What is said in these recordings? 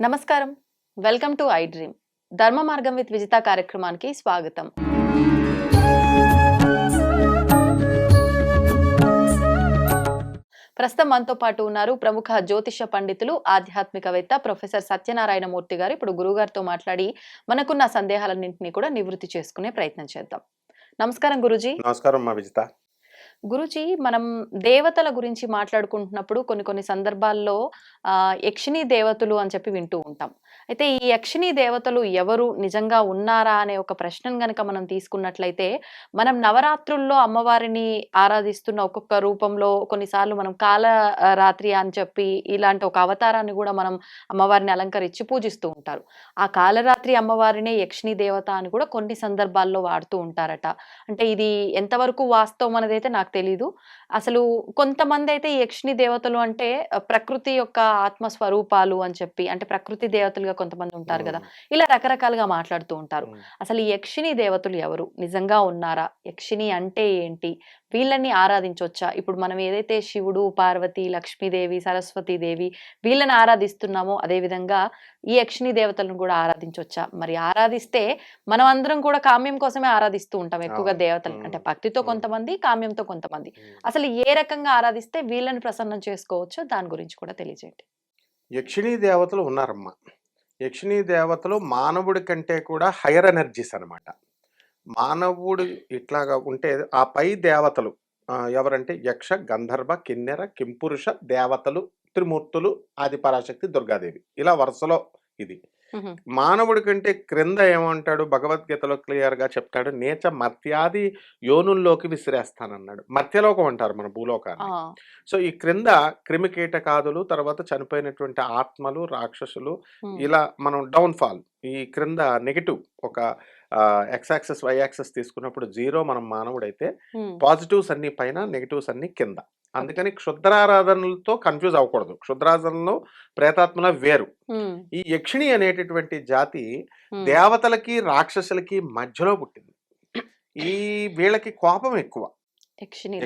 నమస్కారం, welcome to I dream. ధర్మ మార్గం విత్ విజిత కార్యక్రమానికి స్వాగతం. ప్రస్తుతం మనతో పాటు ఉన్నారు ప్రముఖ జ్యోతిష పండితులు, ఆధ్యాత్మికవేత్త ప్రొఫెసర్ సత్యనారాయణ మూర్తి గారు. ఇప్పుడు గురుగారితో మాట్లాడి మనకున్న సందేహాలన్నింటినీ కూడా నివృత్తి చేసుకునే ప్రయత్నం చేద్దాం. నమస్కారం గురుజీ. నమస్కారం మా విజిత. గురుజీ, మనం దేవతల గురించి మాట్లాడుకుంటున్నప్పుడు కొన్ని సందర్భాల్లో యక్షిణీ దేవతలు అని చెప్పి వింటూ ఉంటాం. అయితే ఈ యక్షిణీ దేవతలు ఎవరు, నిజంగా ఉన్నారా అనే ఒక ప్రశ్నను గనక మనం తీసుకున్నట్లయితే, మనం నవరాత్రుల్లో అమ్మవారిని ఆరాధిస్తున్న ఒక్కొక్క రూపంలో కొన్నిసార్లు మనం కాల రాత్రి అని చెప్పి ఇలాంటి ఒక అవతారాన్ని కూడా మనం అమ్మవారిని అలంకరించి పూజిస్తూ ఉంటారు. ఆ కాలరాత్రి అమ్మవారినే యక్షిణీ దేవత అని కూడా కొన్ని సందర్భాల్లో వాడుతూ ఉంటారట. అంటే ఇది ఎంతవరకు వాస్తవం అనేది నాకు తెలీదు. అసలు కొంతమంది అయితే ఈ యక్షిణీ దేవతలు అంటే ప్రకృతి యొక్క ఆత్మస్వరూపాలు అని చెప్పి, అంటే ప్రకృతి దేవతలుగా కొంతమంది ఉంటారు కదా, ఇలా రకరకాలుగా మాట్లాడుతూ ఉంటారు. అసలు ఈ యక్షిణీ దేవతలు ఎవరు, నిజంగా ఉన్నారా, యక్షిణి అంటే ఏంటి, వీళ్ళని ఆరాధించవచ్చా? ఇప్పుడు మనం ఏదైతే శివుడు, పార్వతి, లక్ష్మీదేవి, సరస్వతీదేవి వీళ్ళని ఆరాధిస్తున్నామో అదే విధంగా ఈ యక్షిణీ దేవతలను కూడా ఆరాధించవచ్చా? మరి ఆరాధిస్తే మనం అందరం కూడా కామ్యం కోసమే ఆరాధిస్తూ ఉంటాం ఎక్కువగా దేవతలు, అంటే భక్తితో కొంతమంది, కామ్యంతో కొంతమంది. అసలు ఏ రకంగా ఆరాధిస్తే వీళ్ళని ప్రసన్నం చేసుకోవచ్చో దాని గురించి కూడా తెలియజేయండి. యక్షిణీ దేవతలు ఉన్నారమ్మా. యక్షిణీ దేవతలు మానవుడి కంటే కూడా హైయర్ ఎనర్జీస్ అనమాట. మానవుడు ఇట్లాగా ఉంటే ఆ పై దేవతలు ఎవరంటే యక్ష, గంధర్వ, కిన్నెర, కింపురుష దేవతలు, త్రిమూర్తులు, ఆదిపరాశక్తి, దుర్గాదేవి, ఇలా వరుసలో ఇది. మానవుడి కంటే క్రింద ఏమంటాడు భగవద్గీతలో క్లియర్ గా చెప్తాడు, నేచ మర్త్యాది యోనుల్లోకి విసిరేస్తానన్నాడు. మర్త్యలోకం అంటారు మన భూలోకాన్ని. సో ఈ క్రింద క్రిమికీటకాదులు, తర్వాత చనిపోయినటువంటి ఆత్మలు, రాక్షసులు, ఇలా మనం డౌన్ ఫాల్. ఈ క్రింద నెగిటివ్ ఒక ఎక్స్ యాక్సెస్, వై యాక్సెస్ తీసుకున్నప్పుడు 0 మనం మానవుడైతే, పాజిటివ్స్ అన్ని పైన, నెగిటివ్స్ అన్ని కింద. అందుకని క్షుద్రారాధనలతో కన్ఫ్యూజ్ అవ్వకూడదు. క్షుద్రారాధనలో ప్రేతాత్మల వేరు. ఈ యక్షిణి అనేటటువంటి జాతి దేవతలకి రాక్షసులకి మధ్యలో పుట్టింది. ఈ వీళ్ళకి కోపం ఎక్కువ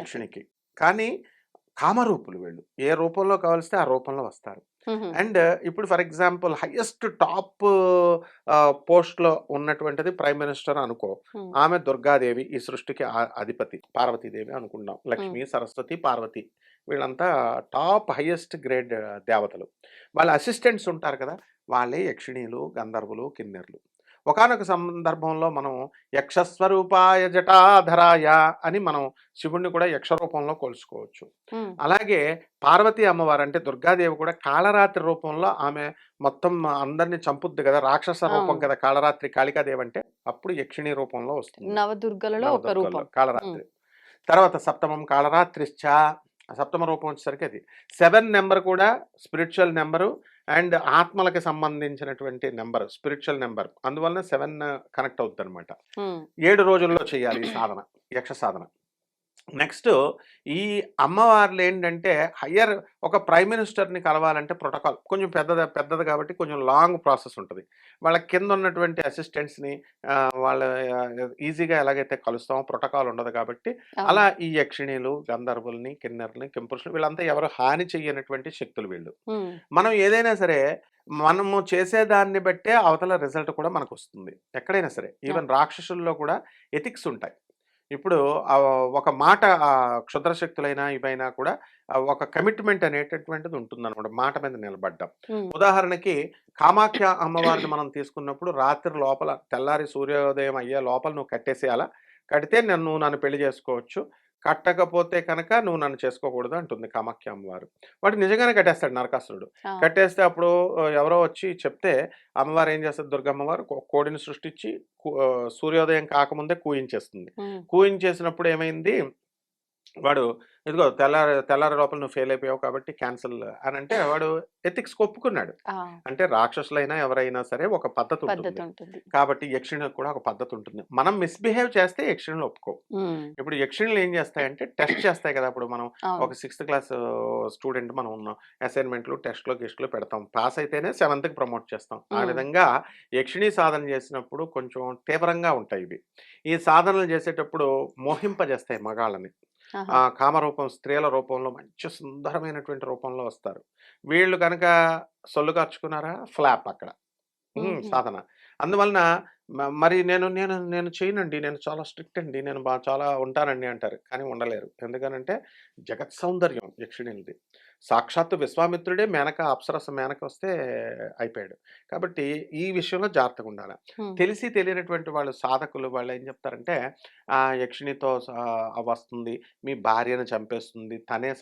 యక్షిణికి, కానీ కామరూపులు వీళ్ళు. ఏ రూపంలో కావలిస్తే ఆ రూపంలో వస్తారు. అండ్ ఇప్పుడు for example highest top post లో ఉన్నటువంటిది ప్రైమ్ మినిస్టర్ అనుకో, ఆమె దుర్గాదేవి, ఈ సృష్టికి అధిపతి. పార్వతీదేవి అనుకుందాం, లక్ష్మి, సరస్వతి, పార్వతి, వీళ్ళంతా టాప్ హైయెస్ట్ గ్రేడ్ దేవతలు. వాళ్ళ అసిస్టెంట్స్ ఉంటారు కదా, వాళ్ళే యక్షిణీలు, గంధర్వులు, కిన్నెర్లు. ఒకానొక సందర్భంలో మనం యక్షస్వరూపాయ జటాధరాయ అని మనం శివుణ్ణి కూడా యక్ష రూపంలో కొలుసుకోవచ్చు. అలాగే పార్వతీ అమ్మవారు అంటే దుర్గాదేవి కూడా కాళరాత్రి రూపంలో ఆమె మొత్తం అందరినీ చంపుద్ది కదా, రాక్షస రూపం కదా కాళరాత్రి కాళికాదేవి అంటే, అప్పుడు యక్షిణీ రూపంలో వస్తుంది. నవదుర్గలలో ఒక రూపం కాళరాత్రి. తర్వాత సప్తమం కాళరాత్రిశ్చ, సప్తమ రూపం వచ్చేసరికి అది 7 నెంబర్ కూడా స్పిరిచువల్ నెంబరు అండ్ ఆత్మలకి సంబంధించినటువంటి నెంబర్, స్పిరిచువల్ నెంబర్. అందువలన 7 కనెక్ట్ అవుతుంది అనమాట. 7 రోజుల్లో చేయాలి ఈ సాధన, యక్ష సాధన. నెక్స్ట్ ఈ అమ్మవార్లు ఏంటంటే హయ్యర్, ఒక ప్రైమ్ మినిస్టర్ని కలవాలంటే ప్రోటోకాల్ కొంచెం పెద్దది కాబట్టి కొంచెం లాంగ్ ప్రాసెస్ ఉంటుంది. వాళ్ళ కింద ఉన్నటువంటి అసిస్టెంట్స్ని వాళ్ళ ఈజీగా ఎలాగైతే కలుస్తామో ప్రోటోకాల్ ఉండదు కాబట్టి, అలా ఈ యక్షిణీలు, గంధర్వుల్ని, కిన్నెర్ని, కింపురుషులు వీళ్ళంతా ఎవరు హాని చెయ్యనటువంటి శక్తులు వీళ్ళు. మనం ఏదైనా సరే మనము చేసేదాన్ని బట్టే అవతల రిజల్ట్ కూడా మనకు వస్తుంది ఎక్కడైనా సరే. ఈవెన్ రాక్షసుల్లో కూడా ఎథిక్స్ ఉంటాయి. ఇప్పుడు ఒక మాట, క్షుద్రశక్తులైనా ఇవైనా కూడా ఒక కమిట్మెంట్ అనేటటువంటిది ఉంటుంది అనమాట, మాట మీద నిలబడ్డం. ఉదాహరణకి కామాఖ్య అమ్మవారిని మనం తీసుకున్నప్పుడు రాత్రి లోపల, తెల్లారి సూర్యోదయం అయ్యే లోపల నువ్వు కట్టేసేయాలా, కడితే నన్ను పెళ్లి చేసుకోవచ్చు, కట్టకపోతే కనుక నువ్వు నన్ను చేసుకోకూడదు అంటుంది కామాఖ్య అమ్మవారు. వాడు నిజంగానే కట్టేస్తాడు నరకాసురుడు. కట్టేస్తే అప్పుడు ఎవరో వచ్చి చెప్తే అమ్మవారు ఏం చేస్తుంది, దుర్గమ్మవారు కోడిని సృష్టించి సూర్యోదయం కాకముందే కూయించేస్తుంది. కూయించేసినప్పుడు ఏమైంది, వాడు ఇదిగో తెల్లారి లోపల నువ్వు ఫెయిల్ అయిపోయావు కాబట్టి క్యాన్సిల్ అని అంటే, వాడు ఎథిక్స్ ఒప్పుకున్నాడు. అంటే రాక్షసులైనా ఎవరైనా సరే ఒక పద్ధతి ఉంటుంది కాబట్టి యక్షిణులకు కూడా ఒక పద్ధతి ఉంటుంది. మనం మిస్బిహేవ్ చేస్తే యక్షిణులు ఒప్పుకో. ఇప్పుడు యక్షిణులు ఏం చేస్తాయంటే టెస్ట్ చేస్తాయి కదా. ఇప్పుడు మనం ఒక 6th క్లాస్ స్టూడెంట్ మనం ఉన్నాం, అసైన్మెంట్లు, టెస్ట్లు, గెస్ట్లు పెడతాం, పాస్ అయితేనే 7th ప్రమోట్ చేస్తాం. ఆ విధంగా యక్షిణీ సాధన చేసినప్పుడు కొంచెం తీవ్రంగా ఉంటాయి ఇవి. ఈ సాధనలు చేసేటప్పుడు మోహింపజేస్తాయి మగాళ్ళని. ఆహా. కామరూపం స్త్రీల రూపంలో మంచి సుందరమైనటువంటి రూపంలో వస్తారు. వీళ్ళు కనుక సొల్లు కార్చుకున్నారా ఫ్లాప్ అక్కడ. మ్మ్హ. సాధన. అందువలన మరి నేను చేయనండి. నేను చాలా స్ట్రిక్ట్ అండి. నేను చాలా ఉంటానండి అంటారు. కానీ ఉండలేరు. ఎందుకనంటే జగత్ సౌందర్యం యక్షిణిలది. సాక్షాత్తు విశ్వామిత్రుడే మేనక అప్సరస మేనక వస్తే అయిపోయాడు. కాబట్టి ఈ విషయంలో జాగ్రత్తగా ఉండాలి. హ్మ్. తెలిసి తెలియనటువంటి వాళ్ళు సాధకులు వాళ్ళు ఏం చెప్తారంటే యక్షిణితో వస్తుంది, మీ భార్యను చంపేస్తుంది, తనే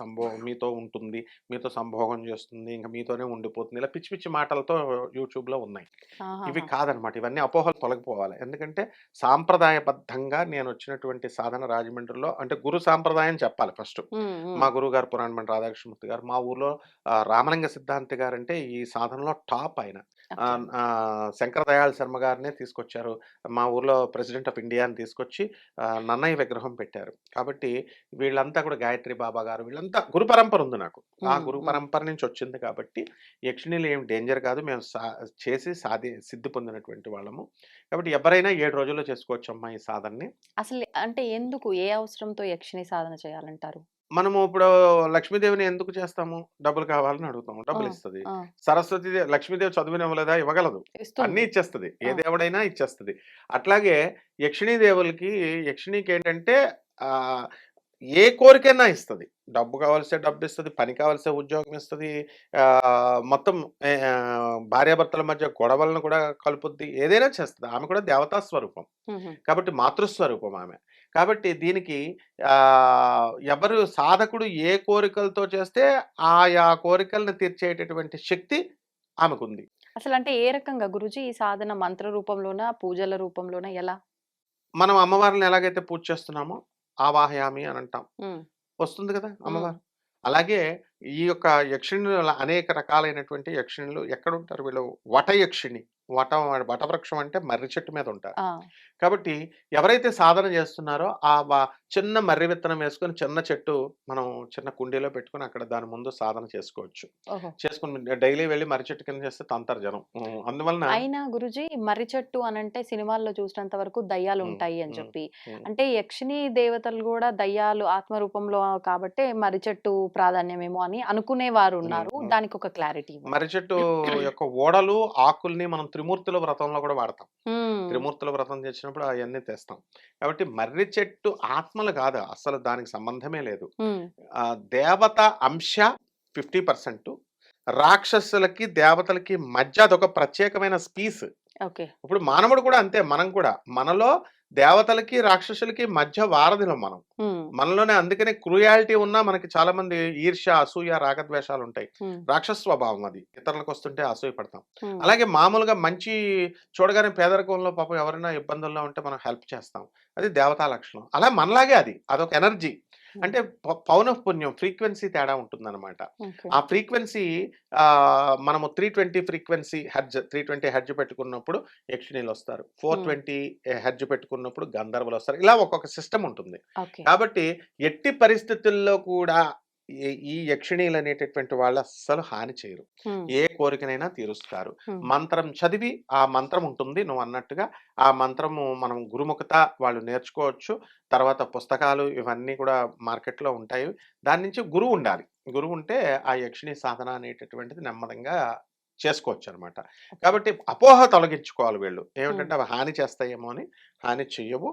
మీతో ఉంటుంది, మీతో సంభోగం చేస్తుంది, ఇంక మీతోనే ఉండిపోతుంది. ఇలా పిచ్చి పిచ్చి మాటలతో యూట్యూబ్‌లో ఉన్నాయి. ఇవి ఆహాహా. కాదనమాట. ఇవన్నీ అపోహలు తొలగిపోవాలి. ఎందుకంటే సాంప్రదాయబద్ధంగా నేనొచ్చినటువంటి సాధన రాజమండ్రిలో అంటే గురు సాంప్రదాయం చెప్పాలి ఫస్టు. హ్మ్. హ్మ్. మా గురువుగారు పురాణమణి రాధాకృష్ణమూర్తి గారు. మా ఊర్లో రామలింగ సిద్ధాంతి గారంటే ఈ సాధనలో టాప్ ఆయన. ఓకే. శంకర దయాళ్ శర్మ గారినే తీసుకొచ్చారు. మా ఊర్లో ప్రెసిడెంట్ ఆఫ్ ఇండియాని తీసుకొచ్చి నన్నయ్య విగ్రహం పెట్టారు. కాబట్టి వీళ్ళంతా కూడా గాయత్రి బాబా గారు వీళ్ళంతా గురు పరంపర ఉంది నాకు. ఆ హ్మ్. గురు హ్మ్. పరంపర నుంచి వచ్చింది కాబట్టి యక్షిణీలు ఏం డేంజర్ కాదు. మేము చేసి సిద్ధి పొందినటువంటి వాళ్ళము. కాబట్టి ఎవరైనా 7 రోజుల్లో చేసుకోవచ్చమ్మా ఈ సాధనని. అసలు అంటే ఎందుకు? ఏ అవసరంతో యక్షిని సాధన చేయాలంటారు? మనము ఇప్పుడు లక్ష్మీదేవిని ఎందుకు చేస్తాము? డబ్బులు కావాలని అడుగుతాము. ఆ! డబ్బులిస్తది. ఆ! లక్ష్మీదేవి చదువునివ్వలేదా? ఇవ్వగలదు. అన్నీ ఇస్తుంది. ఇచ్చేస్తది. ఏ ఆ! దేవుడైనా ఇచ్చేస్తది. అట్లాగే యక్షిణీ దేవులకి యక్షిణికేంటంటే ఆహ్, ఏ కోరికైనా ఇస్తది. డబ్బు కావాల్సే డబ్బిస్తది. పని కావాల్సే ఉద్యోగం ఇస్తది. మొత్తం భార్యాభర్తల మధ్య గొడవలను కూడా కలుపుద్ది. ఏదైనా చేస్తది. ఆమె కూడా దేవతా స్వరూపం. హుహు. కాబట్టి మాతృస్వరూపం ఆమె. కాబట్టి దీనికి ఎవరు సాధకుడు ఏ కోరికలతో చేస్తే ఆయా కోరికలను తీర్చేటటువంటి శక్తి ఆమెకుంది. అసలంటే ఏ రకంగా గురూజీ ఈ సాధన మంత్ర రూపంలోనా? పూజల రూపంలోనా? ఎలా? మనం అమ్మవారిని ఎలాగైతే పూజ చేస్తున్నామో ఆవాహయామి అని అంటాం. హ్మ్. వస్తుంది కదా హ్మ్. అమ్మవారు. అలాగే ఈ యొక్క యక్షిణుల అనేక రకాలైనటువంటి యక్షిణులు ఎక్కడుంటారు వీళ్ళు? వటయక్షిణి. వటవృక్షం అంటే మర్రి చెట్టు మీద ఉంటారు. ఆ! కాబట్టి ఎవరైతే సాధన చేస్తున్నారో ఆ చిన్న మర్రి విత్తనం వేసుకొని చిన్న చెట్టు మనం చిన్న కుండీలో పెట్టుకొని అక్కడ దాని ముందు సాధన చేసుకోవచ్చు. ఓహో! చేసుకొని డైలీ వెళ్లి మర్రి చెట్టు కింద చేస్తే తంతారు జనం. అందువలన అయినా గురూజీ మర్రి చెట్టు అనంటే సినిమాల్లో చూసినంత వరకు హ్మ్. దయ్యాలుంటాయి అని హ్మ్. చెప్పి. హ్మ్. అంటే యక్షిని దేవతలు గూడా దయ్యాలు ఆత్మ రూపంలో కాబట్టే మర్రి చెట్టు ప్రాధాన్యమేమో అని అనుకునేవారున్నారు. హ్మ్. దానికొక క్లారిటీ ఇవ్వండి. మర్రి చెట్టు యొక్క ఓడలు, ఆకుల్ని మనం త్రిమూర్తుల వ్రతంలో కూడా వాడతాం. హ్మ్. త్రిమూర్తుల వ్రతం చేసినప్పుడు అయన్నీ తెస్తాం. కాబట్టి మర్రి చెట్టు ఆత్మలు కాదు. అస్సలు దానికి సంబంధమే లేదు. హ్మ్. దేవత అంశ 50%. రాక్షసులకి, దేవతలకి మధ్య అదొక ప్రత్యేకమైన స్పీస్. ఓకే. ఇప్పుడు మానవుడు కూడా అంతే. మనం కూడా మనలో దేవతలకి, రాక్షసులకి మధ్య వారధిలం మనం. హ్మ్. మనలోనే అందుకనే క్రూయాలిటీ ఉన్నా మనకి చాలా మంది ఈర్ష్య, అసూయ, రాగద్వేషాలుంటాయి. హ్మ్. రాక్షస స్వభావం అది. ఇతరులకొస్తుంటే అసూయ పడతాం. హ్మ్. అలాగే మామూలుగా మంచి చూడగానే పేదరికంలో పాపం ఎవరైనా ఇబ్బందుల్లో ఉంటే మనం హెల్ప్ చేస్తాం. అది దేవతా లక్షణం. అలా మనలాగే అది. అదొక ఎనర్జీ. హ్మ్. అంటే పౌనఃపున్యం ఫ్రీక్వెన్సీ తేడా ఉంటుందనమాట. ఓకే. ఆ ఫ్రీక్వెన్సీ మనము 320 ఫ్రీక్వెన్సీ హెర్ట్జ్ 320 హెర్ట్జ్ పెట్టుకున్నప్పుడు యక్షిణీలొస్తారు. హ్మ్. 420 హెర్ట్జ్ పెట్టుకున్నప్పుడు గంధర్వులొస్తారు. ఇలా ఒక్కొక్క సిస్టమ్ ఉంటుంది. ఓకే. కాబట్టి ఎట్టి పరిస్థితుల్లో కూడా ఈ యక్షిణీలనేటటువంటి వాళ్ళు అస్సలు హాని చేయరు. హ్మ్. ఏ కోరికనైనా తీరుస్తారు. హ్మ్. మంత్రం చదివి ఆ మంత్రం ఉంటుంది నువ్వన్నట్టుగా. ఆ మంత్రము మనం గురుముఖత వాళ్ళు నేర్చుకోవచ్చు. తర్వాత పుస్తకాలు ఇవన్నీ కూడా మార్కెట్‌లో ఉంటాయి. దాని నుంచి గురువుండాలి. గురువుంటే ఆ యక్షిణీ సాధన అనేటటువంటిది నెమ్మదంగా చేసుకోవచ్చనమాట. కాబట్టి అపోహ తొలగించుకోవాలి వీళ్ళు. హ్మ్. ఏమిటంటే అవి హాని చేస్తాయేమో అని. హాని చెయ్యవు.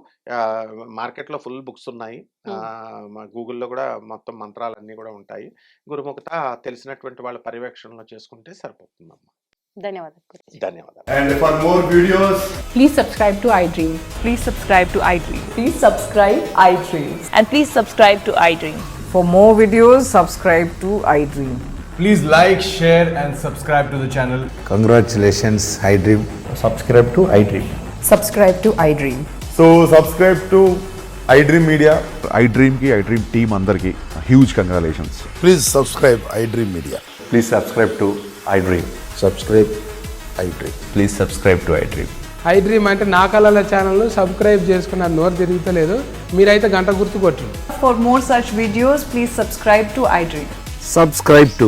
మార్కెట్‌లో ఫుల్ బుక్స్ ఉన్నాయి. హ్మ్. గూగుల్‌లో కూడా మొత్తం మంత్రాలన్నీ కూడా ఉంటాయి. గురుముఖత తెలిసినటువంటి వాళ్ళ పర్యవేక్షణలో చేసుకుంటే సరిపోతుందమ్మా. ధన్యవాదాలు గురూజీ. ధన్యవాదాలు. And for more videos, Please subscribe to iDream. Please subscribe to iDream. Please subscribe iDream. And please subscribe to iDream. For more videos, subscribe to iDream. please like, share, and subscribe to the channel. Congratulations, iDream. subscribe to iDream. Subscribe to iDream. So subscribe to iDream Media. iDream की iDream team अंदर की huge congratulations. Please subscribe iDream Media. Please subscribe to iDream. Subscribe iDream. Please subscribe to iDream. iDream అంటే నా కళల channel subscribe చేసుకున్న నోరు తిరుగుతలేదు, మీరైతే గంట గుర్తు కొట్టండి. For more such videos, please subscribe to iDream. Subscribe to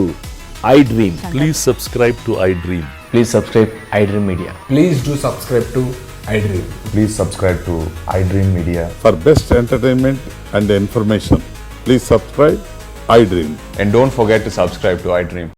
iDream. Please subscribe to iDream. Please subscribe iDream Media. Please do subscribe to iDream. Please subscribe to iDream Media. For best entertainment and information, please subscribe iDream. And don't forget to subscribe to iDream.